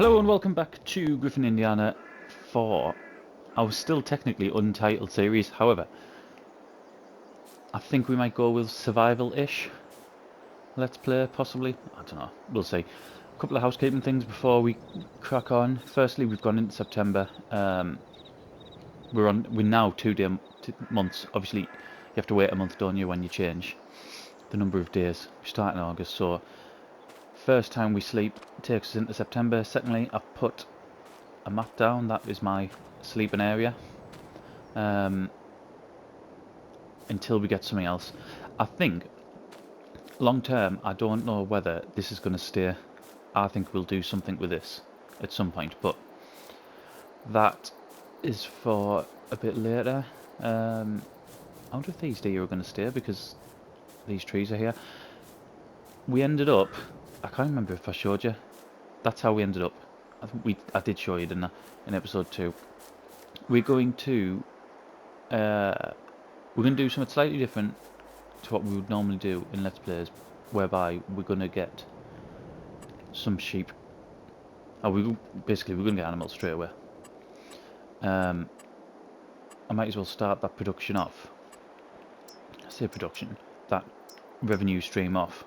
Hello and welcome back to Griffin, Indiana for our still technically untitled series. However, I think we might go with survival-ish. Let's play, possibly. I don't know. We'll see. A couple of housekeeping things before we crack on. Firstly, we've gone into September. We're now 2 months. Obviously, you have to wait a month, don't you, when you change the number of days. We start in August, so first time we sleep takes us into September. Secondly, I've put a map down. That is my sleeping area. Until we get something else. I think long term, I don't know whether this is going to stay. I think we'll do something with this at some point, but that is for a bit later. I wonder if these deer are going to stay because these trees are here. We ended up, I can't remember if I showed you. That's how we ended up. I did show you, didn't I, in episode 2. We're going to do something slightly different to what we would normally do in Let's Plays, whereby we're going to get some sheep. We're going to get animals straight away. I might as well start that production off. I say production, that revenue stream off.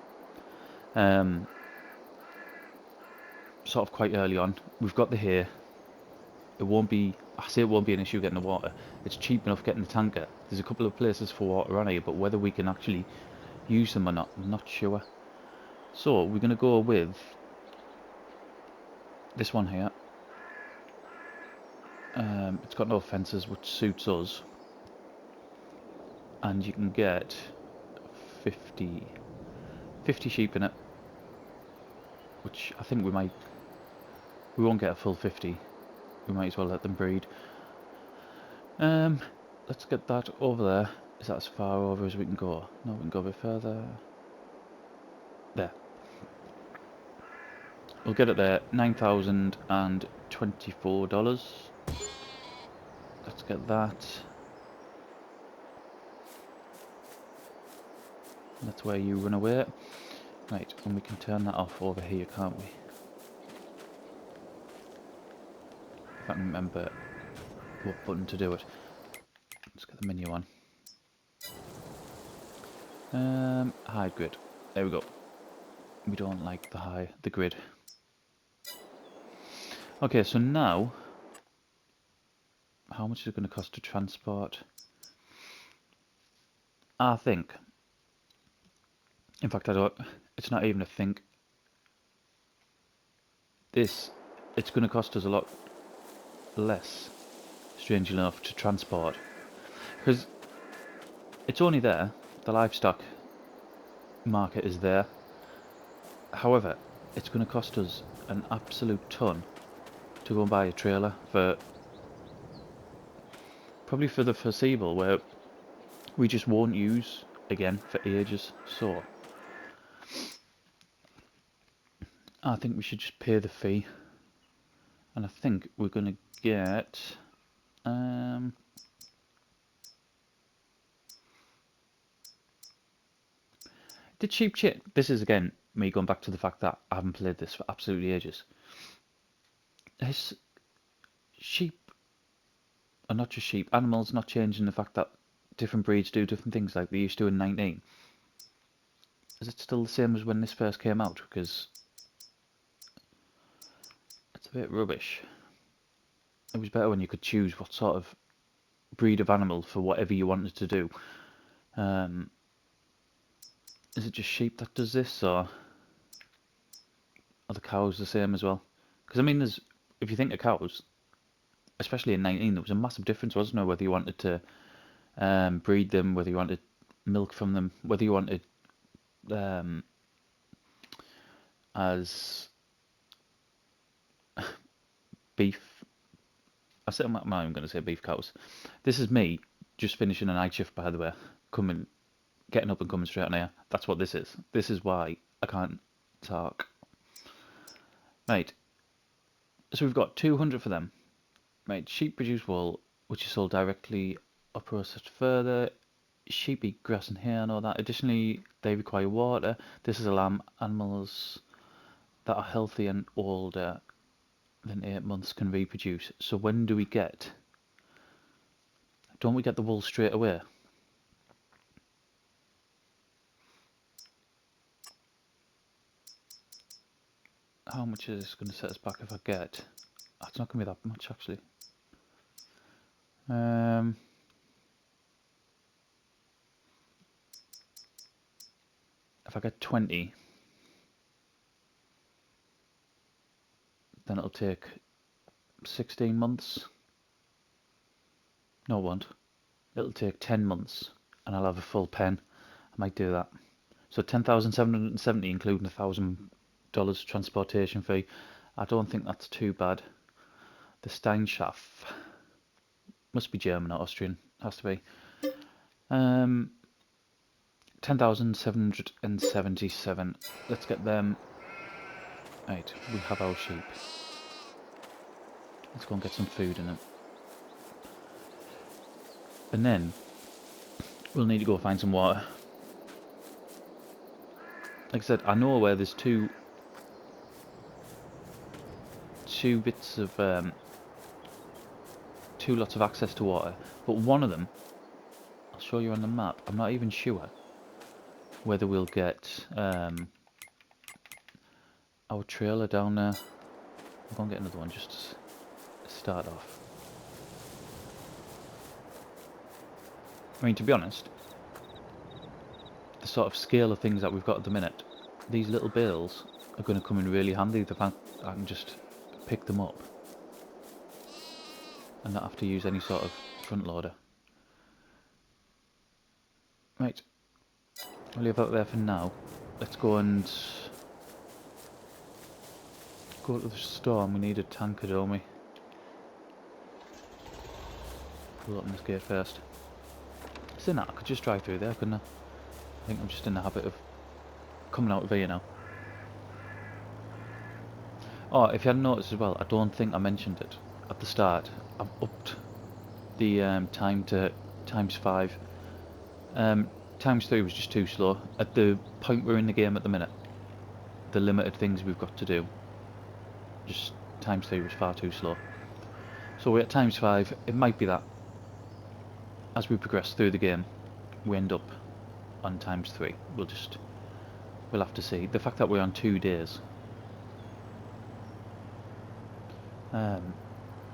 Sort of quite early on. We've got the hay. It won't be an issue getting the water. It's cheap enough getting the tanker. There's a couple of places for water on here, but whether we can actually use them or not, I'm not sure. So we're going to go with this one here. It's got no fences, which suits us, and you can get 50 sheep in it, which I think we won't get a full 50. We might as well let them breed. Let's get that over there. Is that as far over as we can go? No, we can go a bit further. There. We'll get it there. $9,024. Let's get that. That's where you run away. Right, and we can turn that off over here, can't we? If I can remember what button to do it. Let's get the menu on. Hide grid. There we go. We don't like the grid. Okay, so now, how much is it going to cost to transport? I think, in fact, it's not even a think. It's going to cost us a lot less, strangely enough, to transport. Because it's only there, the livestock market is there. However, it's going to cost us an absolute ton to go and buy a trailer probably for the foreseeable, where we just won't use again for ages. So I think we should just pay the fee, and I think we're going to get did sheep change? This is again me going back to the fact that I haven't played this for absolutely ages. Has sheep, or not just sheep, animals not changing the fact that different breeds do different things like they used to in 19? Is it still the same as when this first came out? Because it's a bit rubbish. It was better when you could choose what sort of breed of animal for whatever you wanted to do. Is it just sheep that does this, or are the cows the same as well? Because I mean, if you think of cows, especially in 19, there was a massive difference, wasn't there? Whether you wanted to breed them, whether you wanted milk from them, whether you wanted as beef. I'm not even going to say beef cows. This is me just finishing a night shift, by the way, getting up and coming straight on here. That's what this is. This is why I can't talk. Right. So we've got 200 for them. Right. Sheep produce wool, which is sold directly or processed further. Sheep eat grass and hay and all that. Additionally, they require water. This is a lamb. Animals that are healthy and older then 8 months can reproduce. So when do we get... Don't we get the wool straight away? How much is this going to set us back if I get... Oh, it's not going to be that much actually. If I get 20, then it'll take 16 months. No, it won't. It'll take 10 months and I'll have a full pen. I might do that. So 10,770 including $1,000 transportation fee. I don't think that's too bad. The Steinschaft must be German or Austrian. Has to be. 10,777. Let's get them. Right, we have our sheep. Let's go and get some food in it. And then we'll need to go find some water. Like I said, I know where there's two bits of two lots of access to water, but one of them I'll show you on the map. I'm not even sure whether we'll get our trailer down there. I'll go and get another one just to start off. I mean, to be honest, the sort of scale of things that we've got at the minute, these little bales are going to come in really handy. The fact I can just pick them up and not have to use any sort of front loader. Right, I'll leave that there for now. Let's go and go to the store, and we need a tanker, don't we? We'll open this gate first. Saying that, I could just drive through there, couldn't I? I think I'm just in the habit of coming out of here now. Oh, if you hadn't noticed as well, I don't think I mentioned it at the start. I've upped the time to ×5. ×3 was just too slow. At the point we're in the game at the minute, the limited things we've got to do, just ×3 was far too slow. So we're at ×5. It might be that as we progress through the game, we end up on ×3. We'll have to see. The fact that we're on 2 days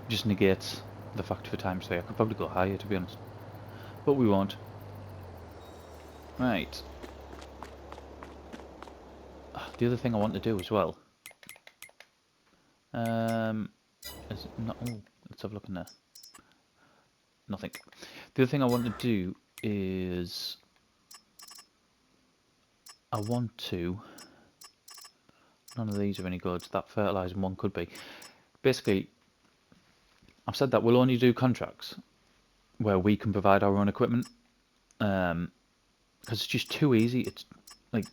just negates the fact for ×3. I could probably go higher, to be honest, but we won't. Right. The other thing I want to do as well is not. Oh, let's have a look in there. Nothing. The other thing I want to do is I want to. None of these are any good. That fertilising one could be. Basically, I've said that we'll only do contracts where we can provide our own equipment, because it's just too easy. It's like,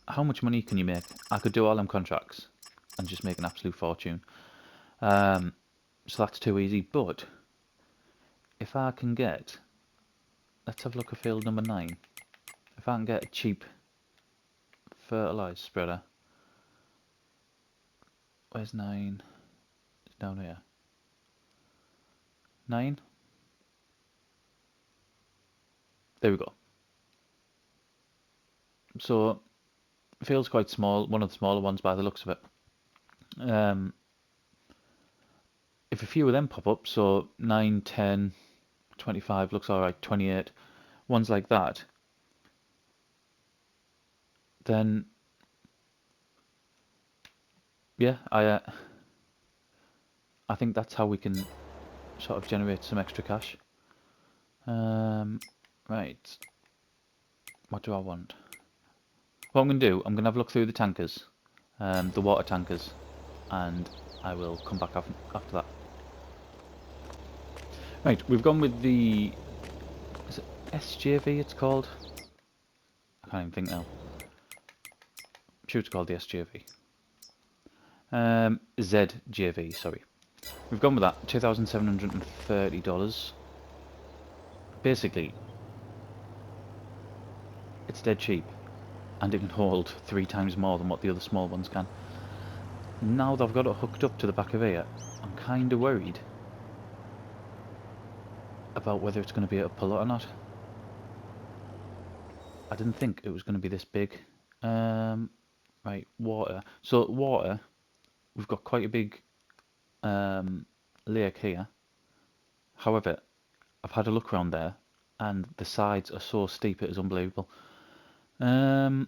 how much money can you make? I could do all them contracts and just make an absolute fortune. So that's too easy. But if I can get, let's have a look at field number 9. If I can get a cheap fertilised spreader. Where's 9? It's down here. 9. There we go. So it feels quite small, one of the smaller ones by the looks of it. If a few of them pop up, so 9, 10, 25 looks alright, 28, ones like that, then yeah, I think that's how we can sort of generate some extra cash. Right, what do I want? What I'm going to do, I'm going to have a look through the tankers, the water tankers, and I will come back after that. Right, we've gone with the, is it SJV it's called? I can't even think now. I'm sure it's called the SJV. ZJV, sorry. We've gone with that, $2,730. Basically, it's dead cheap, and it can hold 3 times more than what the other small ones can. Now that I've got it hooked up to the back of here, I'm kind of worried about whether it's going to be able to pull it or not. I didn't think it was going to be this big. Right, water. So water, we've got quite a big lake here. However, I've had a look around there, and the sides are so steep it is unbelievable. The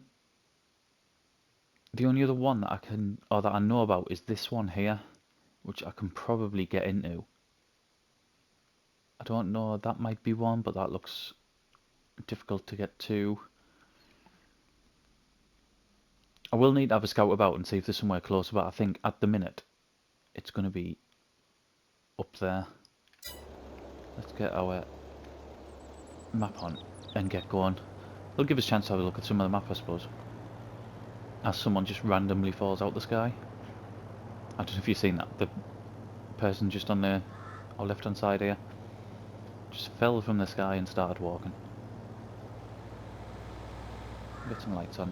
only other one that I can, or that I know about, is this one here, which I can probably get into. I don't know, that might be one, but that looks difficult to get to. I will need to have a scout about and see if there's somewhere close, but I think at the minute it's going to be up there. Let's get our map on and get going. It'll give us a chance to have a look at some of the map, I suppose. As someone just randomly falls out the sky. I don't know if you've seen that. The person just on the our left hand side here just fell from the sky and started walking. Get some lights on.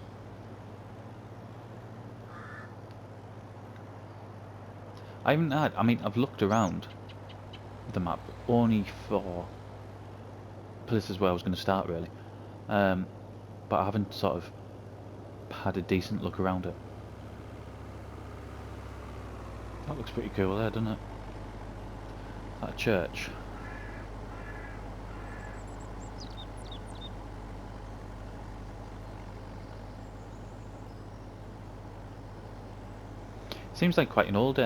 I haven't had, I mean, I've looked around the map only for places where I was going to start, really. But I haven't sort of had a decent look around it. That looks pretty cool there, doesn't it? That church. Seems like quite an old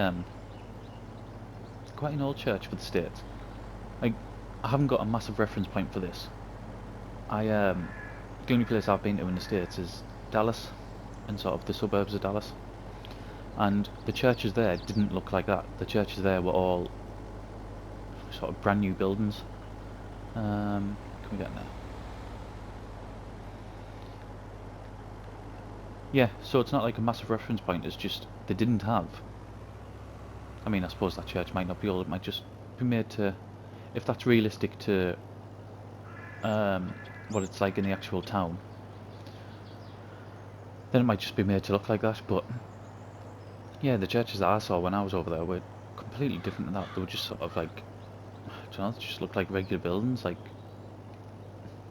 church for the States. Like, I haven't got a massive reference point for this. The only place I've been to in the States is Dallas, and sort of the suburbs of Dallas. And the churches there didn't look like that. The churches there were all sort of brand new buildings. Can we get in there? Yeah, so it's not like a massive reference point, it's just they didn't have. I mean, I suppose that church might not be old, it might just be made to, if that's realistic to what it's like in the actual town, then it might just be made to look like that. But yeah, the churches that I saw when I was over there were completely different than that. They were just sort of like, I don't know, they just looked like regular buildings, like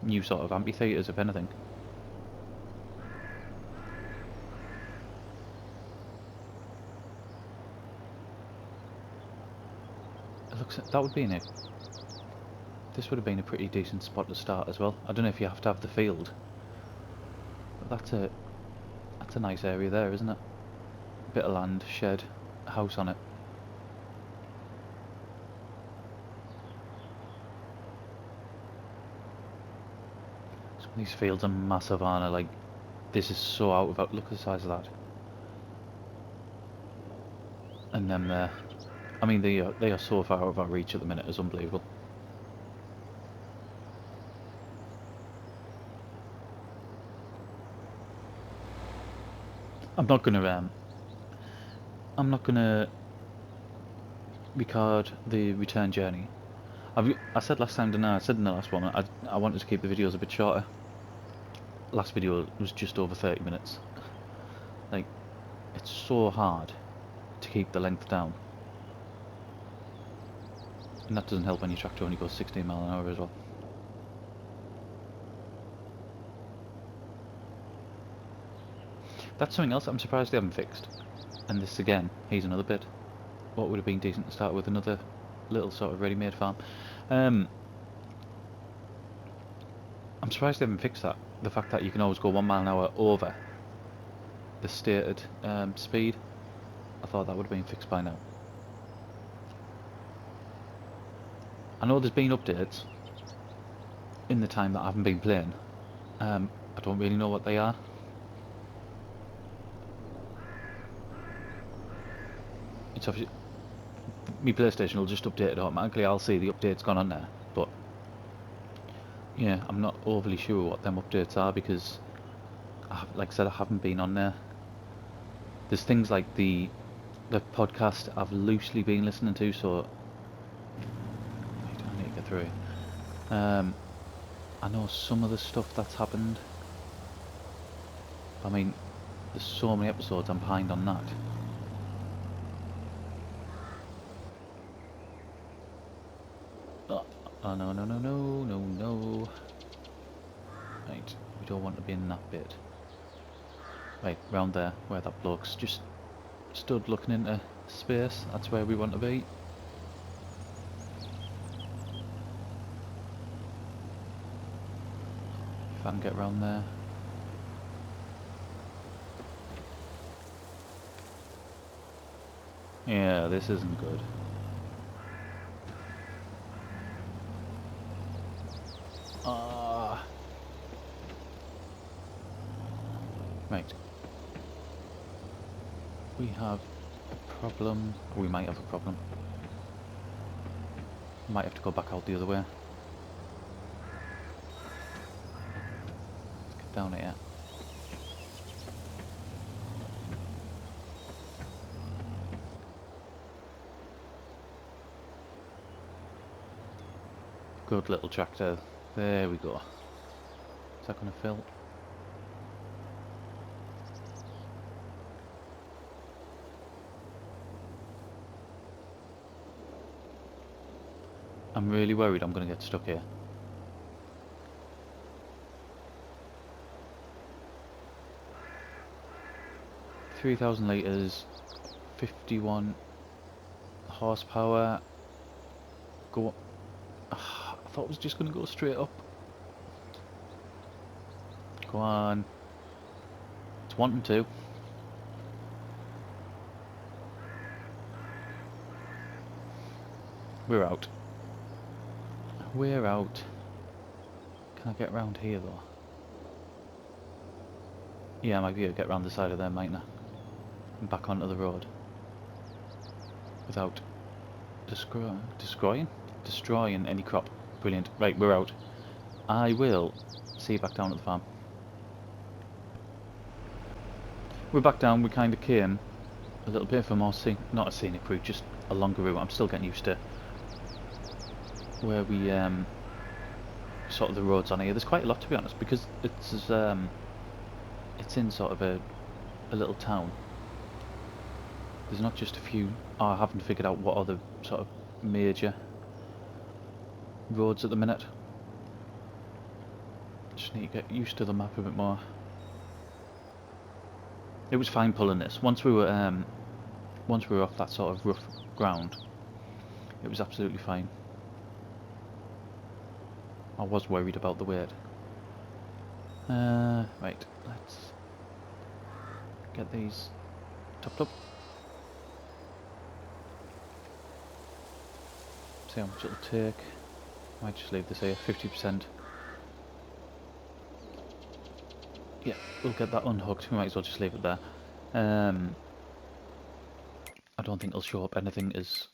new sort of amphitheatres, if anything. It looks, that would be in it. This would have been a pretty decent spot to start as well. I don't know if you have to have the field, but that's a nice area there, isn't it? Bit of land, shed, a house on it. Some of these fields are massive, aren't they? Like, this is so out of it. Look at the size of that. And then there. I mean, they are so far out of our reach at the minute, it's unbelievable. I'm not gonna record the return journey. I said last time, didn't I? I said in the last one, I wanted to keep the videos a bit shorter. Last video was just over 30 minutes. Like, it's so hard to keep the length down. And that doesn't help when your tractor only goes 16 miles an hour as well. That's something else I'm surprised they haven't fixed. And this again, here's another bit. What would have been decent to start with, another little sort of ready-made farm. I'm surprised they haven't fixed that. The fact that you can always go 1 mile an hour over the stated speed. I thought that would have been fixed by now. I know there's been updates in the time that I haven't been playing. I don't really know what they are. It's obviously, my PlayStation will just update it automatically. I'll see the update's gone on there, but yeah, I'm not overly sure what them updates are because, like I said, I haven't been on there. There's things like the podcast I've loosely been listening to, so I need to get through it. I know some of the stuff that's happened. I mean, there's so many episodes I'm behind on that. Oh no, no, no, no, no, no. Right, we don't want to be in that bit. Right, round there, where that bloke's just stood looking into space. That's where we want to be. If I can get round there. Yeah, this isn't good. Ah. Right. We have a problem. We might have a problem. Might have to go back out the other way. Let's get down here. Good little tractor. There we go. Is that going to fill? I'm really worried I'm going to get stuck here. $3,000 litres, 51 horsepower. Go up. I thought it was just going to go straight up. Go on. It's wanting to. We're out. We're out. Can I get round here though? Yeah, I might be able to get round the side of there, mightn't I? And back onto the road. Without destroying any crop. Brilliant. Right, we're out. I will see you back down at the farm. We're back down. We kind of came a little bit from not a scenic route, just a longer route. I'm still getting used to where we sort of the roads on here. There's quite a lot, to be honest, because it's in sort of a little town. There's not just a few. Oh, I haven't figured out what other sort of major roads at the minute. Just need to get used to the map a bit more. It was fine pulling this. Once we were off that sort of rough ground, it was absolutely fine. I was worried about the weight. Right, let's get these topped up. See how much it'll take. Might just leave this here, 50%. Yeah, we'll get that unhooked. We might as well just leave it there. I don't think it'll show up anything as...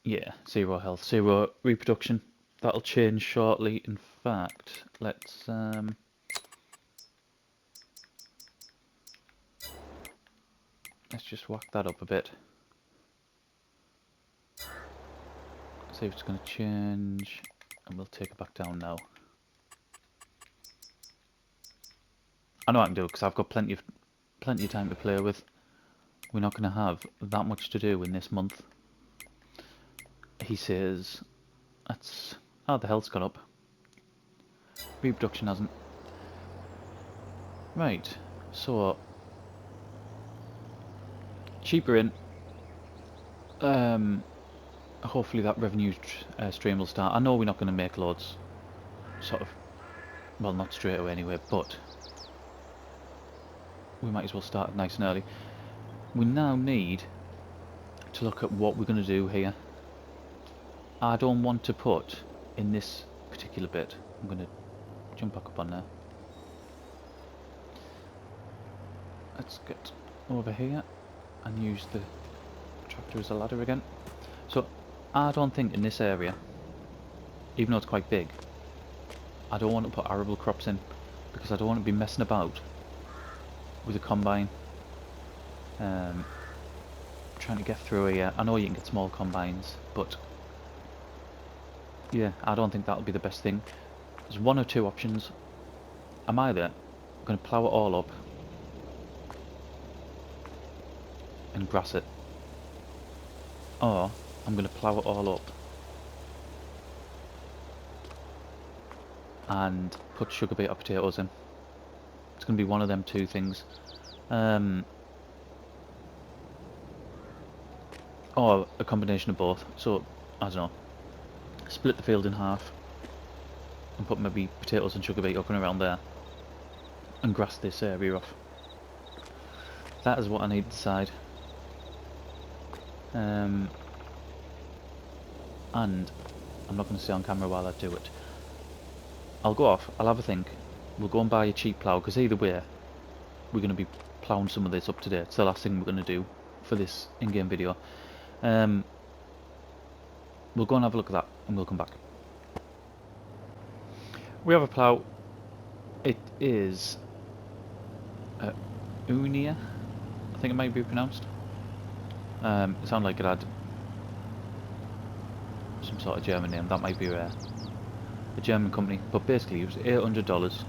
Yeah, 0 health, 0 reproduction. That'll change shortly. In fact, let's just whack that up a bit. See if it's going to change, and we'll take it back down now. I know I can do it because I've got plenty of time to play with. We're not going to have that much to do in this month. He says that's... Oh, the health's gone up. Reproduction hasn't. Right, so cheaper in. Hopefully that revenue stream will start. I know we're not going to make loads, sort of, well, not straight away anyway, but we might as well start nice and early. We now need to look at what we're going to do here. I don't want to put in this particular bit. I'm going to jump back up on there. Let's get over here and use the tractor as a ladder again. So I don't think in this area, even though it's quite big, I don't want to put arable crops in because I don't want to be messing about with a combine, trying to get through here. I know you can get small combines, but yeah, I don't think that'll be the best thing. There's one or two options. I'm either going to plough it all up and grass it, or I'm going to plough it all up and put sugar beet or potatoes in. It's going to be one of them two things. Or a combination of both. So, I don't know. Split the field in half and put maybe potatoes and sugar beet up and around there. And grass this area off. That is what I need to decide. And I'm not going to stay on camera while I do it. I'll go off, I'll have a think. We'll go and buy a cheap plough, because either way, we're going to be ploughing some of this up to date. It's the last thing we're going to do for this in-game video. We'll go and have a look at that, and we'll come back. We have a plough. It is Unia, I think it might be pronounced. It sounded like it had some sort of German name. That might be a German company, but basically it was $800.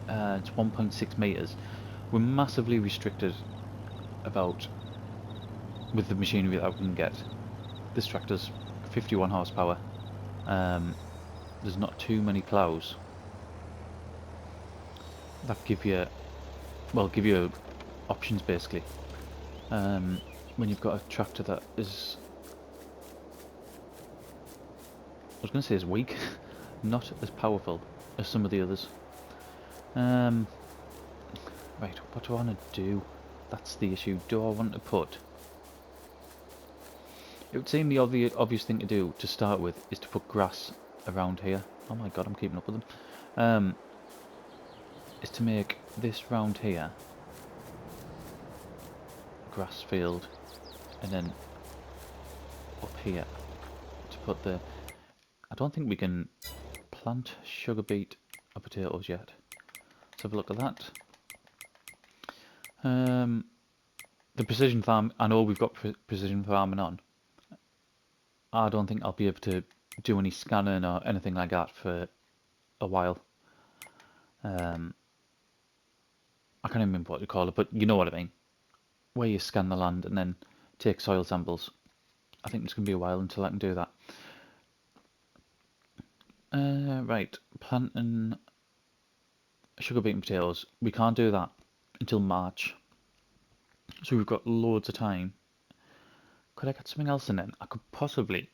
It's 1.6 meters. We're massively restricted about with the machinery that we can get. This tractor's 51 horsepower. There's not too many ploughs that give you options basically. When you've got a tractor that is, I was going to say is weak, not as powerful as some of the others. Right, what do I want to do? That's the issue. Do I want to put... It would seem the obvious thing to do to start with is to put grass around here. Oh my god, I'm keeping up with them. Is to make this round here grass field, and then up here to put the... I don't think we can plant sugar beet or potatoes yet. Let's have a look at that. The precision farm, I know we've got precision farming on. I don't think I'll be able to do any scanning or anything like that for a while. I can't even remember what to call it, but you know what I mean. Where you scan the land and then take soil samples. I think it's going to be a while until I can do that. Right, planting sugar beet and potatoes. We can't do that until March. So we've got loads of time. Could I get something else in then? I could possibly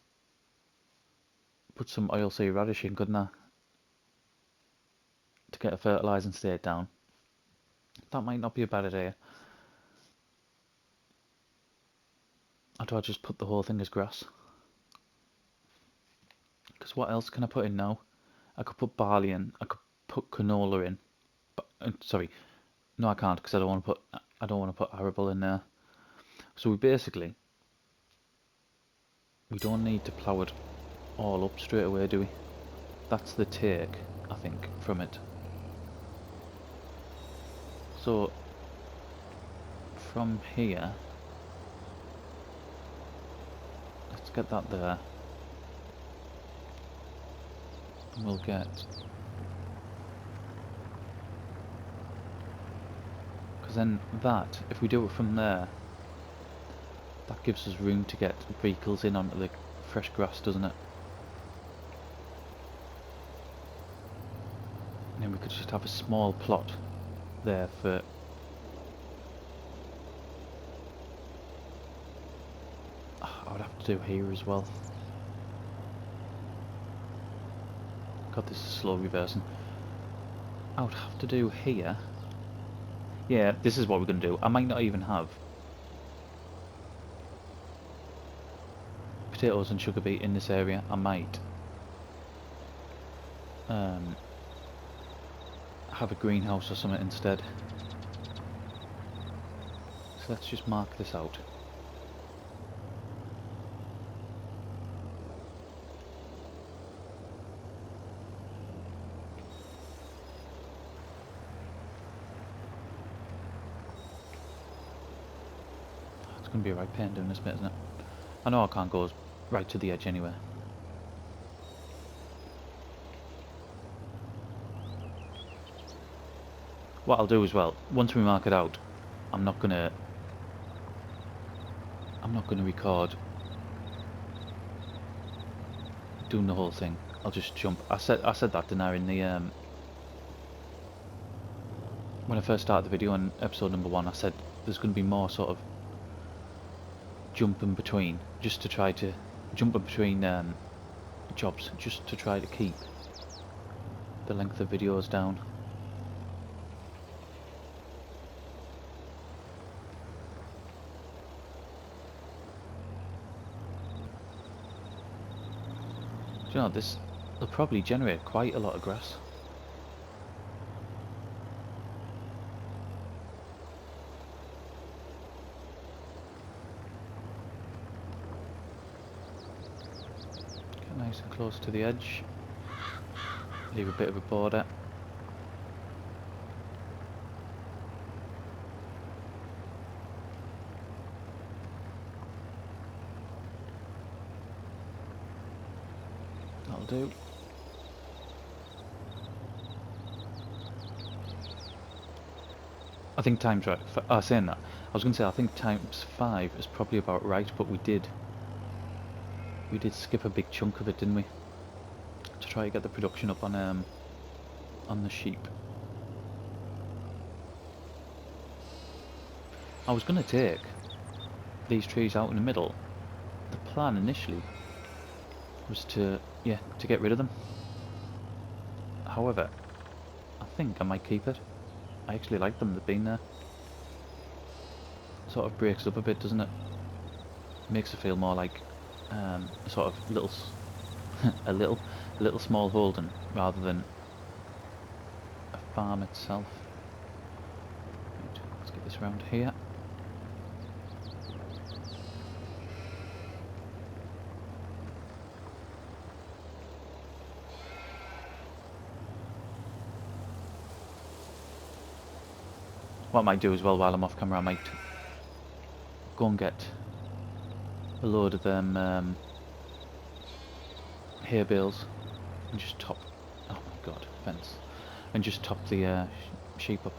put some oilseed radish in, couldn't I? To get a fertilising state down. That might not be a bad idea. Or do I just put the whole thing as grass? Because what else can I put in now? I could put barley in. I could put canola in. But, sorry, no, I can't because I don't want to put arable in there. So we don't need to plough it all up straight away, do we? That's the take, I think, from it. So from here, let's get that there. And we'll get... Because then that, if we do it from there, that gives us room to get vehicles in onto the fresh grass, doesn't it? And then we could just have a small plot there for... I would have to do here as well. God, this is slow reversing. I would have to do here. Yeah, this is what we're going to do. I might not even have potatoes and sugar beet in this area. I might have a greenhouse or something instead. So let's just mark this out. It's going to be a right pain doing this bit, isn't it? I know I can't go right to the edge anyway. What I'll do as well, once we mark it out, I'm not gonna record doing the whole thing. I'll just jump. I said that, didn't I, in the when I first started the video on episode number 1. I said there's going to be more sort of jumping between, just to try to jump in between jobs, just to try to keep the length of videos down. Do you know, this will probably generate quite a lot of grass. Get nice and close to the edge. Leave a bit of a border. That'll do. I think times right. Saying that, I was going to say I think times 5 is probably about right, but we did skip a big chunk of it, didn't we? To try to get the production up on the sheep. I was going to take these trees out in the middle. The plan initially was to get rid of them. However, I think I might keep it. I actually like them, they've been there. Sort of breaks up a bit, doesn't it? Makes it feel more like a sort of little a little small holding rather than a farm itself. Right, let's get this around here. What I might do as well while I'm off camera, I might go and get a load of them hay bales and just top, oh my god, fence, and just top the sheep up.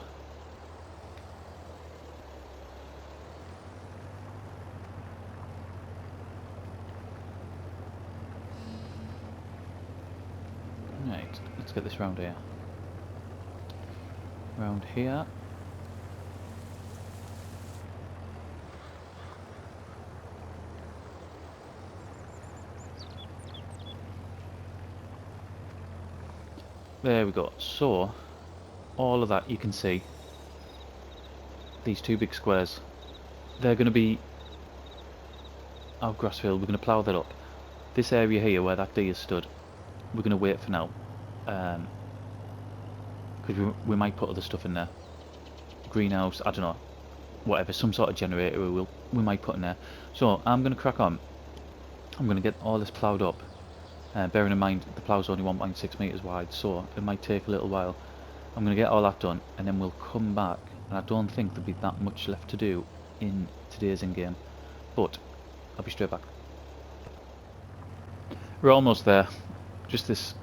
Right, let's get this round here. Round here. There we go. So, all of that you can see, these two big squares, they're going to be our grass field. We're going to plough that up. This area here where that deer stood, we're going to wait for now, because we might put other stuff in there. Greenhouse, I don't know, whatever, some sort of generator we might put in there. So I'm going to crack on. I'm going to get all this ploughed up. Bearing in mind the plough's only 1.6 metres wide, so it might take a little while. I'm going to get all that done and then we'll come back, and I don't think there'll be that much left to do in today's in-game, but I'll be straight back. We're almost there, just this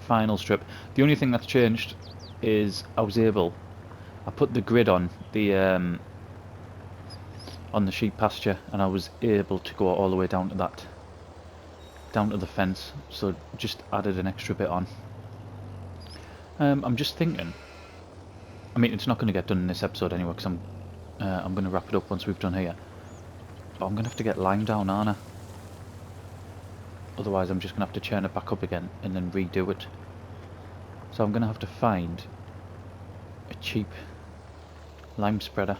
final strip. The only thing that's changed is I put the grid on the sheep pasture, and I was able to go all the way down to the fence, so just added an extra bit on. I'm just thinking, I mean, it's not going to get done in this episode anyway, because I'm going to wrap it up once we've done here, but I'm going to have to get lime down, aren't I? Otherwise I'm just going to have to churn it back up again and then redo it. So I'm going to have to find a cheap lime spreader,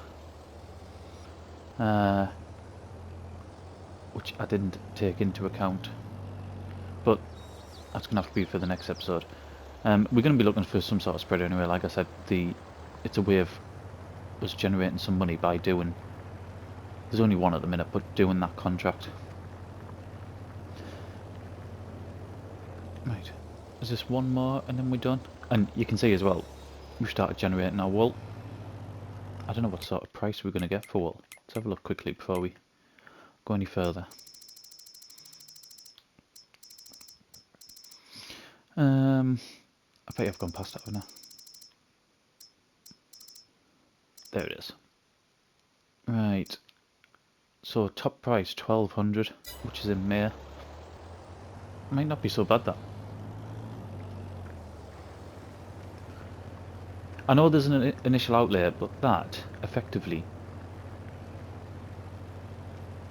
which I didn't take into account, but that's going to have to be for the next episode. We're going to be looking for some sort of spreader anyway. Like I said, it's a way of us generating some money by doing, there's only one at the minute, but doing that contract. Right, is this one more and then we're done? And you can see as well, we've started generating our wool. I don't know what sort of price we're going to get for wool. Let's have a look quickly before we go any further. I bet I've gone past that one now. There it is. Right. So top price 1200, which is in May. Might not be so bad that. I know there's an initial outlay, but that, effectively,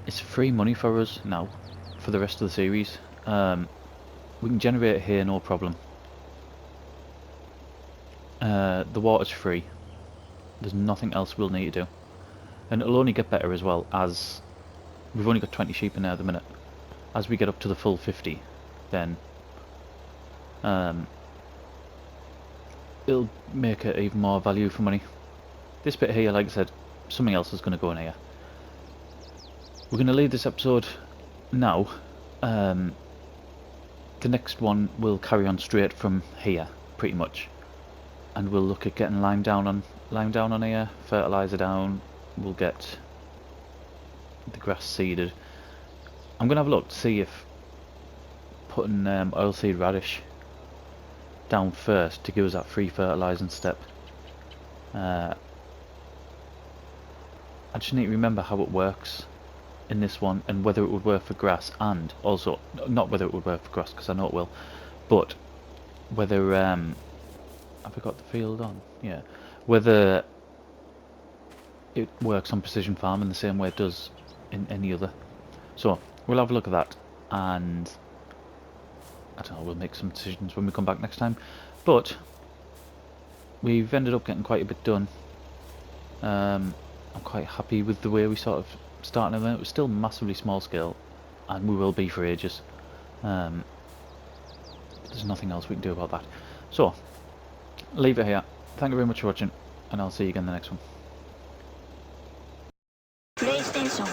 is free money for us now, for the rest of the series. We can generate it here, no problem. The water's free. There's nothing else we'll need to do. And it'll only get better as well, as we've only got 20 sheep in there at the minute. As we get up to the full 50, then it'll make it even more value for money. This bit here, like I said, something else is going to go in here. We're going to leave this episode now. The next one will carry on straight from here, pretty much, and we'll look at getting lime down on here, fertilizer down. We'll get the grass seeded. I'm gonna have a look to see if putting oilseed radish down first to give us that free fertilising step. I just need to remember how it works in this one, and whether it would work for grass, and also not whether it would work for grass, because I know it will, but whether have we got the field on? Yeah, whether it works on precision farming the same way it does in any other. So we'll have a look at that, and I don't know, we'll make some decisions when we come back next time. But we've ended up getting quite a bit done. I'm quite happy with the way we sort of started. It was still massively small scale, and we will be for ages. There's nothing else we can do about that. So leave it here. Thank you very much for watching, and I'll see you again in the next one. PlayStation